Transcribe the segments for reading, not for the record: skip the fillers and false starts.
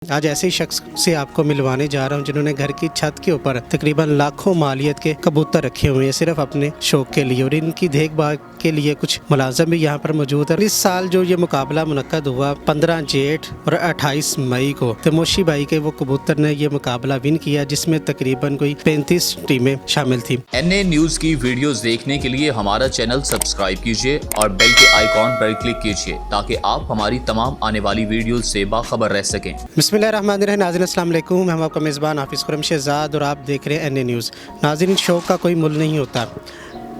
आज ऐसे ही शख्स से आपको मिलवाने जा रहा हूं जिन्होंने घर की छत के ऊपर तकरीबन लाखों मालियत के कबूतर रखे हुए हैं सिर्फ अपने शौक के लिए, और इनकी देखभाल के लिए कुछ मुलाजम भी यहाँ पर मौजूद है। इस साल जो ये मुकाबला मुनक्कद हुआ 15 जेठ और 28 मई को, तमोशी भाई के वो कबूतर ने ये मुकाबला विन किया, जिसमें तकरीबन कोई 35 टीमें शामिल थी। NA न्यूज की वीडियोस देखने के लिए हमारा चैनल सब्सक्राइब कीजिए और बेल के आइकॉन पर क्लिक कीजिए ताकि आप हमारी तमाम आने वाली वीडियो से बाखबर रह सकें। बिस्मिल्लाहिर्रहमानिर्रहीम। नाज़रीन अस्सलाम वालेकुम, हम आपका मेज़बान हाफिज़ खुरम शहज़ाद और आप देख रहे हैं NA न्यूज़। नाज़रीन, शौक़ का कोई मुल नहीं होता।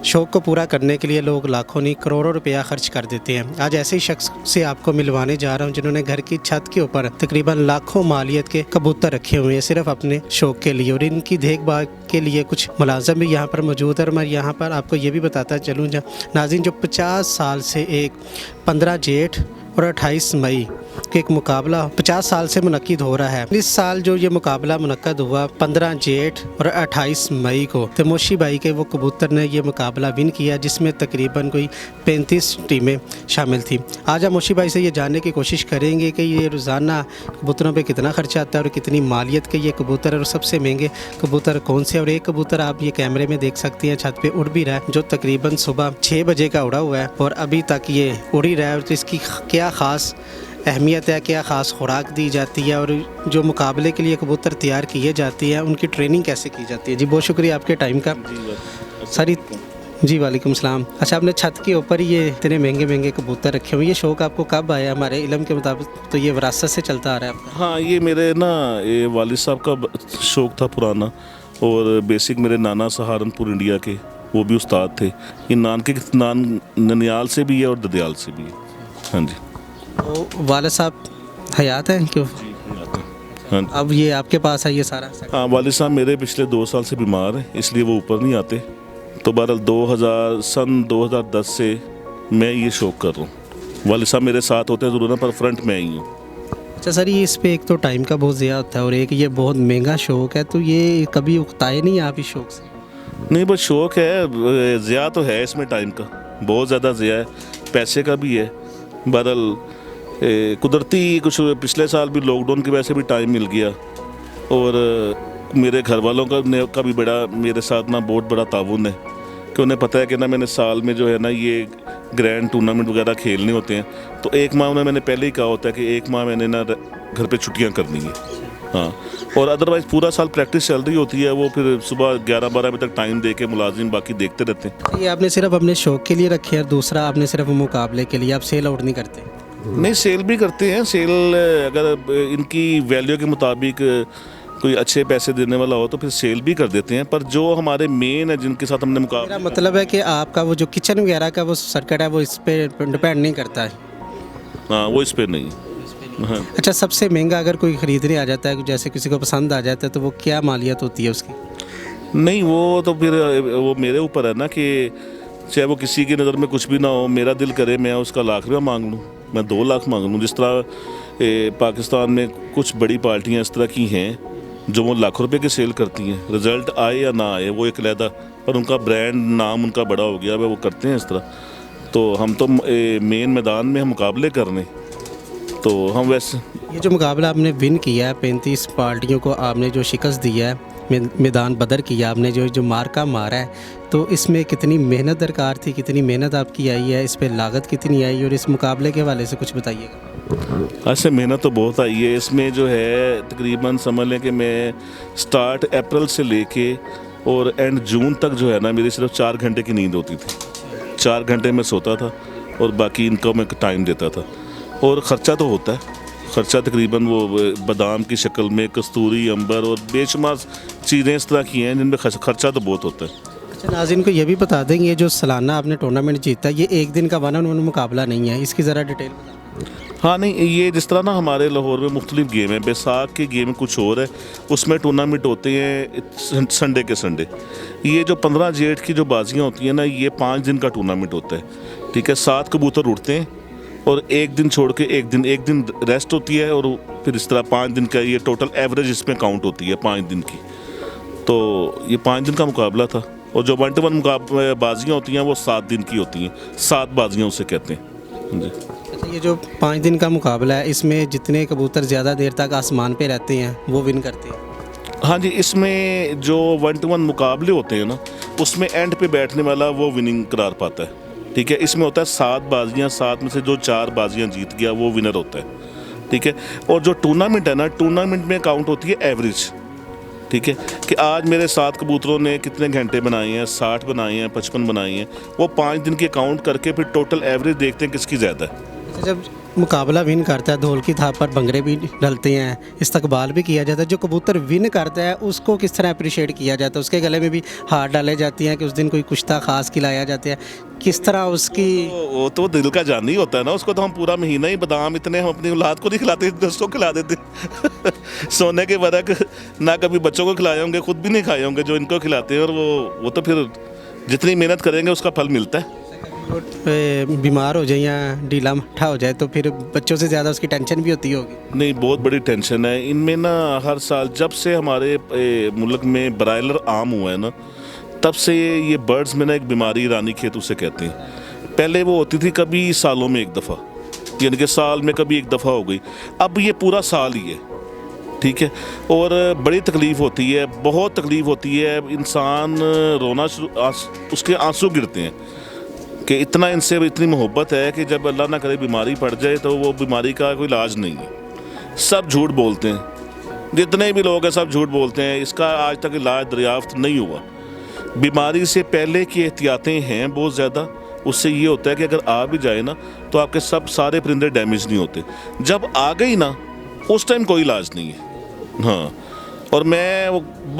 शौक़ को पूरा करने के लिए लोग लाखों नहीं करोड़ों रुपया खर्च कर देते हैं। आज ऐसे ही शख्स से आपको मिलवाने जा रहा हूं जिन्होंने घर की छत के ऊपर तकरीबन लाखों मालियत के कबूतर रखे हुए हैं सिर्फ अपने शौक़ के लिए, और इनकी देखभाल के लिए कुछ मुलाजम भी यहाँ पर मौजूद है। और मैं यहाँ पर आपको ये भी बताता चलूँ नाज़रीन, जो 50 साल से एक 15 जेठ और 28 मई के एक मुकाबला 50 साल से मुनक्किद हो रहा है। इस साल जो ये मुकाबला मुनक्किद हुआ 15 जेठ और 28 मई को, तमोशी भाई के वो कबूतर ने ये मुकाबला विन किया, जिसमें तकरीबन कोई 35 टीमें शामिल थी। आज हम मोशी भाई से ये जानने की कोशिश करेंगे कि ये रोज़ाना कबूतरों पे कितना खर्चा आता है और कितनी मालियत के ये कबूतर है और सबसे महंगे कबूतर कौन से। और एक कबूतर आप ये कैमरे में देख सकती हैं छत पे उड़ भी रहा है, जो तकरीबन सुबह 6 बजे का उड़ा हुआ है और अभी तक ये उड़ ही रहा है। तो इसकी क्या ख़ास अहमियत है, क्या ख़ास खुराक दी जाती है, और जो मुकाबले के लिए कबूतर तैयार किए जाते हैं उनकी ट्रेनिंग कैसे की जाती है। जी बहुत शुक्रिया आपके टाइम का। सारी जी वालेकुम सलाम। अच्छा, आपने छत के ऊपर ये इतने महंगे महंगे कबूतर रखे हुए, ये शौक़ आपको कब आया? हमारे इल्म के मुताबिक तो ये विरासत से चलता आ रहा है आपका। हाँ, ये मेरे ये वालिद साहब का शौक़ था पुराना, और बेसिक मेरे नाना सहारनपुर इंडिया के वो भी उस्ताद थे। ये ननियाल से भी है और ददियाल से भी है। हाँ जी। तो वालिद साहब हयात हैं क्यों? हाँ, अब ये आपके पास है ये सारा? हाँ, वालिद साहब मेरे पिछले 2 साल से बीमार हैं, इसलिए वो ऊपर नहीं आते। तो बहरहाल सन 2010 से मैं ये शौक़ कर रहा हूँ। वालिद साहब मेरे साथ होते हैं ज़रूर ना, पर फ्रंट में ही हूँ। अच्छा सर, ये इस पे एक तो टाइम का बहुत ज़्यादा होता है और एक ये बहुत महंगा शौक़ है, तो ये कभी उकताए नहीं आप इस शौक़ से? नहीं, बस शौक़ है, ज़्यादा तो है इसमें, टाइम का बहुत ज़्यादा ज़्यादा है, पैसे का भी है। बहरहाल कुदरती कुछ पिछले साल भी लॉकडाउन की वजह से भी टाइम मिल गया, और मेरे घर वालों का भी बड़ा मेरे साथ ना बहुत बड़ा ताउन है कि उन्हें पता है कि ना मैंने साल में जो है ना ये ग्रैंड टूर्नामेंट वगैरह खेलने होते हैं, तो एक माह मैंने पहले ही कहा होता है कि एक माह मैंने ना घर पे छुट्टियां करनी है। हाँ, और अदरवाइज़ पूरा साल प्रैक्टिस चल रही होती है। वो फिर सुबह 11-12 बजे तक टाइम दे के मुलाजिम बाकी देखते रहते हैं। ये आपने सिर्फ अपने शौक़ के लिए रखे हैं, दूसरा आपने सिर्फ मुकाबले के लिए, आप सेल आउट नहीं करते? नहीं, सेल भी करते हैं। सेल अगर इनकी वैल्यू के मुताबिक कोई अच्छे पैसे देने वाला हो तो फिर सेल भी कर देते हैं, पर जो हमारे मेन है जिनके साथ हमने मुकाबला। मेरा मतलब है कि आपका वो जो किचन वगैरह का वो सर्किट है वो इस पे डिपेंड नहीं करता है? हाँ, वो इस पर नहीं। हाँ। अच्छा, सबसे महंगा अगर कोई ख़रीदने आ जाता है, जैसे किसी को पसंद आ जाता है, तो वो क्या मालियत होती है उसकी? नहीं, वो तो फिर वो मेरे ऊपर है ना कि चाहे वो किसी की नज़र में कुछ भी ना हो, मेरा दिल करे मैं उसका लाख रुपया मांग लूँ, मैं 2 लाख मांग लूँ। जिस तरह पाकिस्तान में कुछ बड़ी पार्टियाँ इस तरह की हैं जो वो लाखों रुपए की सेल करती हैं, रिज़ल्ट आए या ना आए वो एक अलहदा, पर उनका ब्रांड नाम उनका बड़ा हो गया है, वो करते हैं इस तरह। तो हम तो मेन मैदान में हम मुकाबले करने, तो हम वैसे ये जो मुकाबला आपने विन किया है, 35 पार्टियों को आपने जो शिकस्त दिया है, मैदान बदर किया आपने, जो मार्का मारा है, तो इसमें कितनी मेहनत दरकार थी, कितनी मेहनत आपकी आई है, इस पर लागत कितनी आई, और इस मुकाबले के हवाले से कुछ बताइएगा। ऐसे मेहनत तो बहुत आई है इसमें। जो है तकरीबन समझ लें कि मैं स्टार्ट अप्रैल से लेके और एंड जून तक जो है ना मेरी सिर्फ 4 घंटे की नींद होती थी। 4 घंटे में सोता था और बाकी इनको मैं टाइम देता था। और ख़र्चा तो होता है, ख़र्चा तकरीबन वो बादाम की शक्ल में कस्तूरी, अंबर और बेशुमार चीज़ें इस तरह की हैं जिनमें ख़र्चा तो बहुत होता है। अच्छा, नाज़रीन को ये भी बता देंगे, ये जो सालाना आपने टूर्नामेंट जीता, ये एक दिन का 1-on-1 मुकाबला नहीं है, इसकी ज़रा डिटेल बताएं। हाँ, नहीं, ये जिस तरह ना हमारे लाहौर में मुख्तलिफ गेम है, बैसाख के गेम कुछ और है, उसमें टूर्नामेंट होते हैं संडे के संडे। ये जो 15 जेठ की जो बाजियाँ होती हैं ना, ये 5 दिन का टूर्नामेंट होता है। ठीक है, 7 कबूतर उड़ते हैं और एक दिन छोड़ के एक दिन रेस्ट होती है, और फिर इस तरह 5 दिन का ये टोटल एवरेज इसमें काउंट होती है 5 दिन की। तो ये 5 दिन का मुकाबला था, और जो 1-to-1 बाजियाँ होती हैं वो 7 दिन की होती हैं। 7 बाजियाँ उसे कहते हैं। जी। ये जो 5 दिन का मुकाबला है, इसमें जितने कबूतर ज़्यादा देर तक आसमान पे रहते हैं वो विन करते हैं। हाँ जी, इसमें जो 1 to 1 मुकाबले होते हैं ना, उसमें एंड पे बैठने वाला वो विनिंग करार पाता है। ठीक है, इसमें होता है 7 बाजियाँ, 7 में से जो 4 बाजियाँ जीत गया वो विनर होता है। ठीक है, और जो टूर्नामेंट है ना, टूर्नामेंट में काउंट होती है एवरेज। ठीक है, कि आज मेरे 7 कबूतरों ने कितने घंटे बनाए हैं, 60 बनाए हैं, 55 बनाए हैं, वो 5 दिन के काउंट करके फिर टोटल एवरेज देखते हैं किसकी ज़्यादा है। अच्छा, जब मुकाबला विन करता है, ढोल की थाप पर भंगड़े भी डलते हैं, इस्तकबाल भी किया जाता है। जो कबूतर विन करता है उसको किस तरह अप्रिशिएट किया जाता है? उसके गले में भी हाथ डाले जाती हैं कि उस दिन कोई कुश्ता खास खिलाया जाता है, किस तरह उसकी? वो तो दिल का जानी होता है ना, उसको तो हम पूरा महीना ही बादाम इतने हम अपनी औलाद को नहीं खिलाते, दोस्तों को खिला देते सोने के बरक ना कभी बच्चों को खिलाए होंगे, खुद भी नहीं खाए होंगे जो इनको खिलाते हैं। और वो तो फिर जितनी मेहनत करेंगे उसका फल मिलता है। बीमार हो जाए या ढीला मट्ठा हो जाए तो फिर बच्चों से ज़्यादा उसकी टेंशन भी होती होगी। नहीं, बहुत बड़ी टेंशन है इनमें ना। हर साल जब से हमारे मुल्क में ब्रायलर आम हुआ है ना, तब से ये बर्ड्स में ना एक बीमारी रानी खेत उसे कहते हैं। पहले वो होती थी कभी सालों में एक दफ़ा, यानी कि साल में कभी एक दफ़ा हो गई, अब ये पूरा साल ही है। ठीक है, और बड़ी तकलीफ़ होती है, बहुत तकलीफ़ होती है। इंसान रोना उसके आंसू गिरते हैं कि इतना इनसे इतनी मोहब्बत है कि जब अल्लाह ना करे बीमारी पड़ जाए तो वो बीमारी का कोई इलाज नहीं है। सब झूठ बोलते हैं, जितने भी लोग हैं सब झूठ बोलते हैं, इसका आज तक इलाज दरियाफ्त नहीं हुआ। बीमारी से पहले की एहतियातें हैं बहुत ज़्यादा। उससे ये होता है कि अगर आ भी जाए ना तो आपके सब सारे परिंदे डैमेज नहीं होते। जब आ गई ना उस टाइम कोई इलाज नहीं है। हाँ, और मैं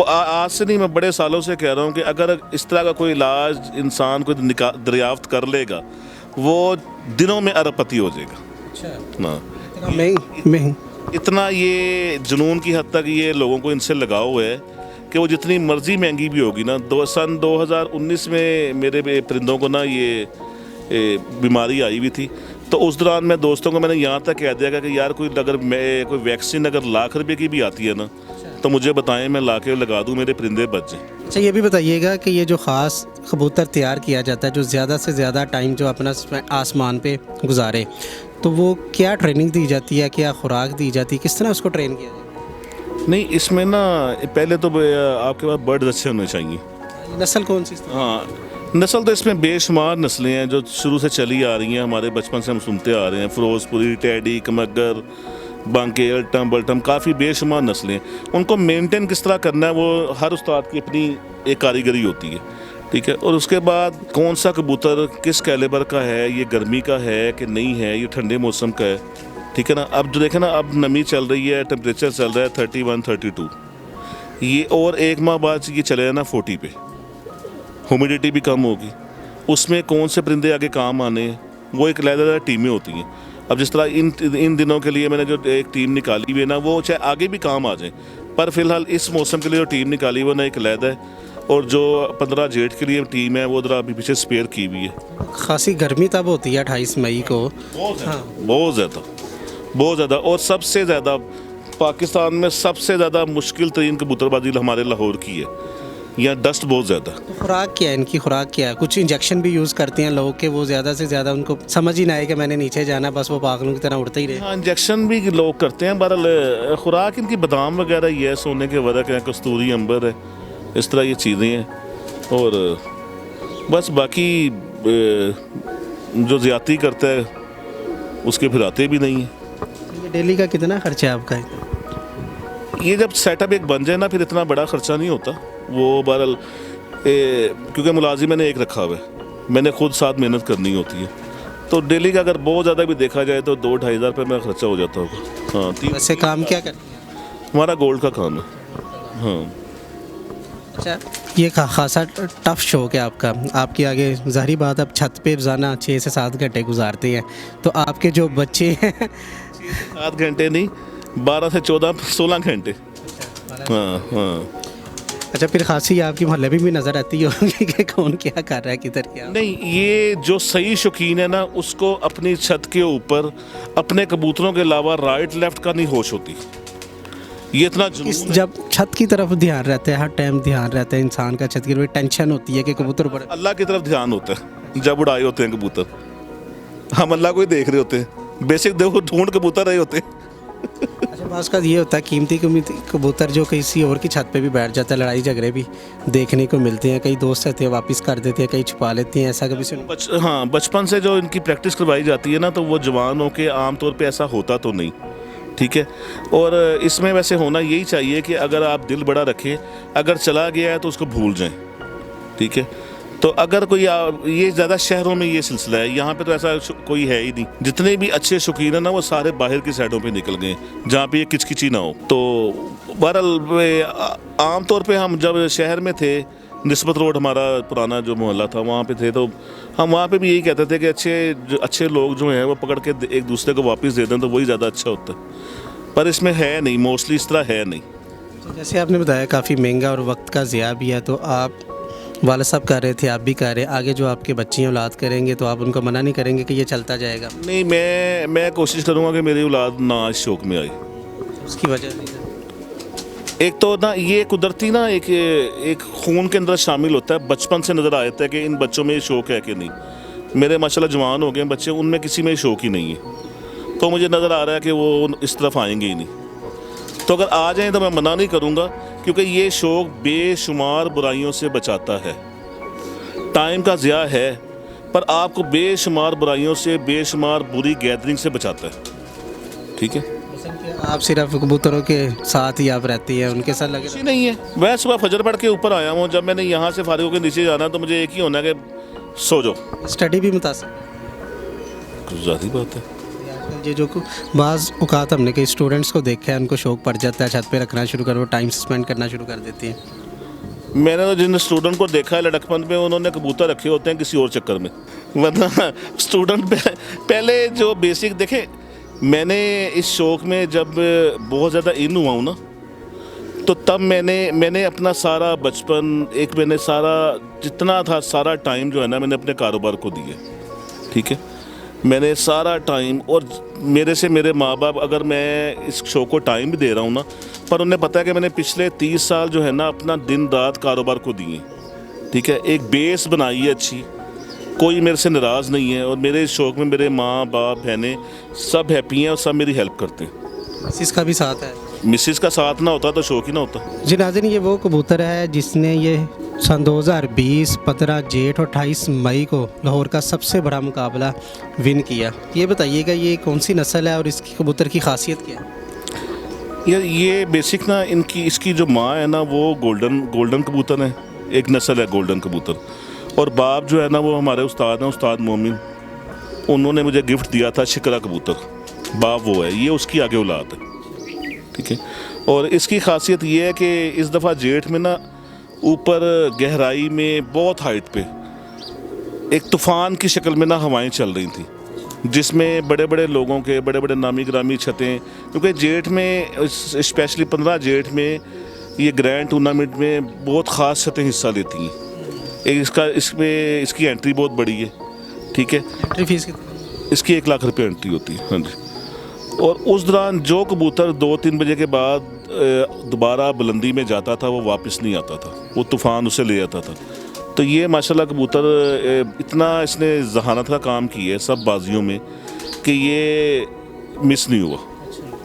आज से नहीं, मैं बड़े सालों से कह रहा हूँ कि अगर इस तरह का कोई इलाज इंसान को दरियाफ्त कर लेगा, वो दिनों में अरबपति हो जाएगा। अच्छा, हाँ, मैं इतना ये जुनून की हद तक ये लोगों को इनसे लगाव है कि वो जितनी मर्जी महंगी भी होगी ना। सन 2019 में मेरे परिंदों को ना ये बीमारी आई हुई थी, तो उस दौरान मैं दोस्तों को मैंने यहाँ तक कह दिया कि यार कोई वैक्सीन अगर लाख रुपए की भी आती है ना तो मुझे बताएं, मैं ला के लगा दूँ, मेरे परिंदे बच जाएं। अच्छा, ये भी बताइएगा कि ये जो ख़ास कबूतर तैयार किया जाता है जो ज़्यादा से ज़्यादा टाइम जो अपना आसमान पे गुजारे, तो वो क्या ट्रेनिंग दी जाती है, क्या खुराक दी जाती है, किस तरह उसको ट्रेन किया जाता है? नहीं, इसमें ना पहले तो आपके पास बर्ड अच्छे होने चाहिए। नस्ल कौन सी? हाँ, नस्ल तो इसमें बेशुमार नस्लें हैं जो शुरू से चली आ रही हैं, हमारे बचपन से हम सुनते आ रहे हैं। फिरोजपुरी, टैडी, कमगर, बांके, अल्टम बल्टम, काफ़ी बेशुमार नस्लें हैं। उनको मेंटेन किस तरह करना है वो हर उस्ताद की अपनी एक कारीगरी होती है। ठीक है, और उसके बाद कौन सा कबूतर किस कैलिबर का है, ये गर्मी का है कि नहीं है, ये ठंडे मौसम का है। ठीक है ना, अब जो देखें ना, अब नमी चल रही है, टेम्परेचर चल रहा है 31, 32, ये और 1 माह बाद ये चले ना 40 पे, ह्यूमिडिटी भी कम होगी। उसमें कौन से परिंदे आगे काम आने हैं, वो एक अलग टीमें होती हैं। अब जिस तरह इन दिनों के लिए मैंने जो एक टीम निकाली हुई है ना, वो चाहे आगे भी काम आ जाए, पर फिलहाल इस मौसम के लिए जो टीम निकाली हुई है ना एक अलग है। और जो 15 जेठ के लिए टीम है वो जरा अभी पीछे स्पेयर की हुई है। खासी गर्मी तब होती है 28 मई को। बहुत ज़्यादा। और सबसे ज़्यादा पाकिस्तान में सबसे ज़्यादा मुश्किल तरीन कबूतरबाजी हमारे लाहौर की है। यहाँ डस्ट बहुत ज़्यादा। तो खुराक क्या है इनकी? खुराक क्या है? कुछ इंजेक्शन भी यूज़ करते हैं लोग के वो ज़्यादा से ज़्यादा उनको समझ ही ना आए कि मैंने नीचे जाना, बस वो पागलों की तरह उड़ते ही रहे। हाँ, इंजेक्शन भी लोग करते हैं। बहरहाल खुराक इनकी बादाम वगैरह ही है, सोने के वरक है, कस्तूरी अंबर है, इस तरह ये चीज़ें हैं। और बस बाकी जो ज़्यादती करता है उसके फिर आते भी नहीं है। ये डेली का कितना खर्चा है आपका? ये जब सेटअप एक बन जाए ना फिर इतना बड़ा खर्चा नहीं होता। वो बहरहाल क्योंकि मुलाजिम मैंने एक रखा हुआ है, मैंने खुद साथ मेहनत करनी होती है, तो डेली का अगर बहुत ज़्यादा भी देखा जाए तो 2-2.5 हज़ार रुपये मेरा खर्चा हो जाता होगा। हाँ, वैसे काम क्या करते हैं? हमारा गोल्ड का काम है। हाँ। अच्छा, ये खासा टफ शौक है आपका। आपके आगे ज़ाहिर बात, अब छत पे रोज़ाना 6 से 7 घंटे गुजारते हैं, तो आपके जो बच्चे हैं 7 घंटे नहीं, 12 से 14-16 घंटे। हाँ। अच्छा, फिर खासी आपकी मोहल्ले में भी नज़र आती होगी कि कौन क्या कर रहा है, किधर क्या? नहीं, ये जो सही शौकीन है ना उसको अपनी छत के ऊपर अपने कबूतरों के अलावा राइट लेफ्ट का नहीं होश होती। ये इतना जब छत की तरफ ध्यान रहता है, हर टाइम ध्यान रहता है इंसान का, छत की तरफ टेंशन होती है कि कबूतर अल्लाह की तरफ ध्यान होता है जब उड़ाए होते हैं कबूतर। हम अल्लाह को ही देख रहे होते हैं बेसिक देखो ढूंढ कबूतर रहे होते हैं। अच्छा, बाज़ का ये होता है कीमती कबूतर जो किसी और की छत पे भी बैठ जाता है, लड़ाई झगड़े भी देखने को मिलते हैं। कई दोस्त रहते हैं वापस कर देते हैं, कई छुपा लेते हैं, ऐसा कभी सुन? हाँ, बचपन से जो इनकी प्रैक्टिस करवाई जाती है ना, तो वो जवान हो के आमतौर पे ऐसा होता तो नहीं, ठीक है। और इसमें वैसे होना यही चाहिए कि अगर आप दिल बड़ा रखें, अगर चला गया है तो उसको भूल जाएं, ठीक है। तो अगर कोई ये ज़्यादा शहरों में ये सिलसिला है, यहाँ पे तो ऐसा कोई है ही नहीं। जितने भी अच्छे शौकीन हैं ना, वो सारे बाहर की साइडों पे निकल गए जहाँ पे ये किचकिची ना हो। तो बहरहाल आम तौर पे हम जब शहर में थे, निस्बत रोड हमारा पुराना जो मोहल्ला था, वहाँ पे थे, तो हम वहाँ पे भी यही कहते थे कि अच्छे लोग जो हैं वो पकड़ के एक दूसरे को वापस दे दें तो वही ज़्यादा अच्छा होता है। पर इसमें है नहीं, मोस्टली इस तरह है नहीं। तो जैसे आपने बताया काफ़ी महंगा और वक्त का ज़िया भी है, तो आप वाला साहब कर रहे थे, आप भी कर रहे हैं, आगे जो आपके बच्चे औलाद करेंगे तो आप उनको मना नहीं करेंगे कि ये चलता जाएगा? नहीं, मैं कोशिश करूँगा कि मेरी औलाद ना इस शौक़ में आए। उसकी वजह एक तो ना ये कुदरती ना एक खून के अंदर शामिल होता है, बचपन से नज़र आता है कि इन बच्चों में ये शौक़ है कि नहीं। मेरे माशाल्लाह जवान हो गए बच्चे, उनमें किसी में शौक़ ही नहीं है, तो मुझे नज़र आ रहा है कि वो इस तरफ आएंगे ही नहीं। तो अगर आ जाएं तो मैं मना नहीं करूँगा, क्योंकि ये शौक़ बेशुमार बुराइयों से बचाता है। टाइम का ज़िया है, पर आपको बेशुमार बुराइयों से, बेशुमार बुरी गैदरिंग से बचाता है, ठीक है। आप सिर्फ कबूतरों के साथ ही आप रहती हैं, उनके साथ लगे? कुछ नहीं है, मैं सुबह फजर पढ़ के ऊपर आया हूँ, जब मैंने यहाँ से फारिग होकर नीचे जाना तो मुझे एक ही होना है कि सो जाओ। स्टडी भी मुतासिर, कुछ ज़्यादा बात है। आजकल ये जो बाज़ औकात हमने कई स्टूडेंट्स को देखा है, उनको शौक़ पड़ जाता है, छत पे रखना शुरू कर, वो टाइम स्पेंड करना शुरू कर देती हैं। मैंने तो जिन स्टूडेंट को देखा है लड़कपन में, उन्होंने कबूतर रखे होते हैं किसी और चक्कर में, वरना स्टूडेंट पहले जो बेसिक देखे। मैंने इस शौक़ में जब बहुत ज़्यादा इन हुआ हूँ ना, तो तब मैंने अपना सारा बचपन, मैंने सारा जितना था सारा टाइम जो है ना, मैंने अपने कारोबार को दिया, ठीक है। मैंने सारा टाइम, और मेरे से मेरे माँ बाप, अगर मैं इस शौक़ को टाइम भी दे रहा हूँ ना, पर उन्हें पता है कि मैंने पिछले 30 साल जो है ना अपना दिन रात कारोबार को दिए, ठीक है। एक बेस बनाई है अच्छी, कोई मेरे से नाराज़ नहीं है, और मेरे इस शौक़ में मेरे माँ बाप बहनें सब हैप्पी हैं और सब मेरी हेल्प करते हैं। मिसिस का भी साथ है? मिसिस का साथ ना होता तो शौक़ ही ना होता। जी नाज़रीन, ये वो कबूतर है जिसने ये सन 2020 15 जेठ और 28 मई को लाहौर का सबसे बड़ा मुकाबला विन किया। ये बताइएगा ये कौन सी नस्ल है और इसकी कबूतर की खासियत क्या है? यार ये बेसिक ना इसकी जो माँ है ना, वो गोल्डन कबूतर है, एक नस्ल है गोल्डन कबूतर। और बाप जो है ना, वो हमारे उस्ताद हैं, उस्ताद मोमिन, उन्होंने मुझे गिफ्ट दिया था शिकरा कबूतर। बाप वो है, ये उसकी आगे औलाद है, ठीक है। और इसकी खासियत ये है कि इस दफ़ा जेठ में ना ऊपर गहराई में बहुत हाइट पे एक तूफ़ान की शक्ल में ना हवाएं चल रही थी, जिसमें बड़े बड़े लोगों के बड़े बड़े नामी ग्रामी छतें, क्योंकि जेठ में स्पेशली 15 जेठ में ये ग्रैंड टूर्नामेंट में बहुत ख़ास छतें हिस्सा लेती हैं। इसकी एंट्री बहुत बड़ी है, ठीक है। एंट्री फीस कितनी? इसकी 1 लाख रुपये एंट्री होती है, हाँ जी। और उस दौरान जो कबूतर 2-3 बजे के बाद दोबारा बुलंदी में जाता था, वो वापस नहीं आता था, वो तूफ़ान उसे ले जाता था। तो ये माशाल्लाह कबूतर इतना इसने जहानत का काम किया है सब बाजियों में कि ये मिस नहीं हुआ।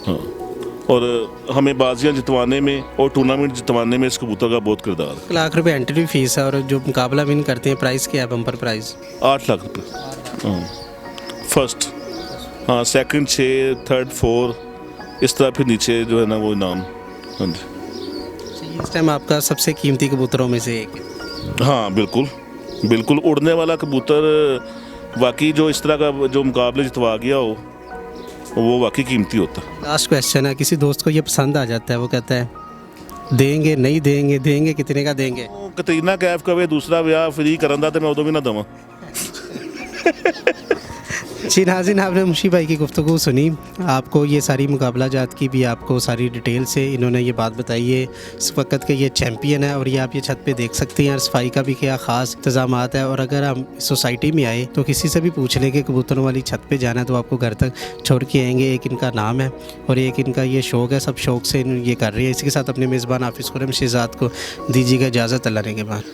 हाँ, और हमें बाजियाँ जितवाने में और टूर्नामेंट जितवाने में इस कबूतर का बहुत किरदार है। 1 लाख रुपये एंट्री फीस है, और जो मुकाबला विन करते हैं प्राइस क्या है, बम्पर प्राइस? 8 लाख रुपये। हाँ, फर्स्ट, हाँ, सेकंड 6, थर्ड 4, इस तरह फिर नीचे जो है ना वो इनाम। हाँ जी, इस टाइम आपका सबसे कीमती कबूतरों में से एक है? हाँ बिल्कुल, उड़ने वाला कबूतर वाकई जो इस तरह का जो मुकाबले जितवा गया हो, वो वाकई कीमती होता है। लास्ट क्वेश्चन है, किसी दोस्त को ये पसंद आ जाता है, वो कहता है देंगे नहीं देंगे, देंगे कितने का देंगे? कतरीना कैफ कवे दूसरा ब्याह फ्री करन दा ते मैं उदों भी ना दवां। जी नाज़रीन, आपने मुशी भाई की गुफ्तगू सुनी। आपको ये सारी मुकाबला जात की भी आपको सारी डिटेल से इन्होंने ये बात बताई है। इस वक्त के ये चैम्पियन है, और ये आप ये छत पे देख सकते हैं। सफाई का भी क्या ख़ास इंतजामात है, और अगर हम सोसाइटी में आए तो किसी से भी पूछ लें कि कबूतरों वाली छत पे जाना है तो आपको घर तक छोड़ के आएंगे। एक इनका नाम है और एक इनका ये शौक़ है, सब शौक़ से ये कर रही है। इसी के साथ अपने मेज़बान हाफिज़ खुर्रम शहज़ाद को दीजिएगा इजाज़त। अल्लाह ने के बाद।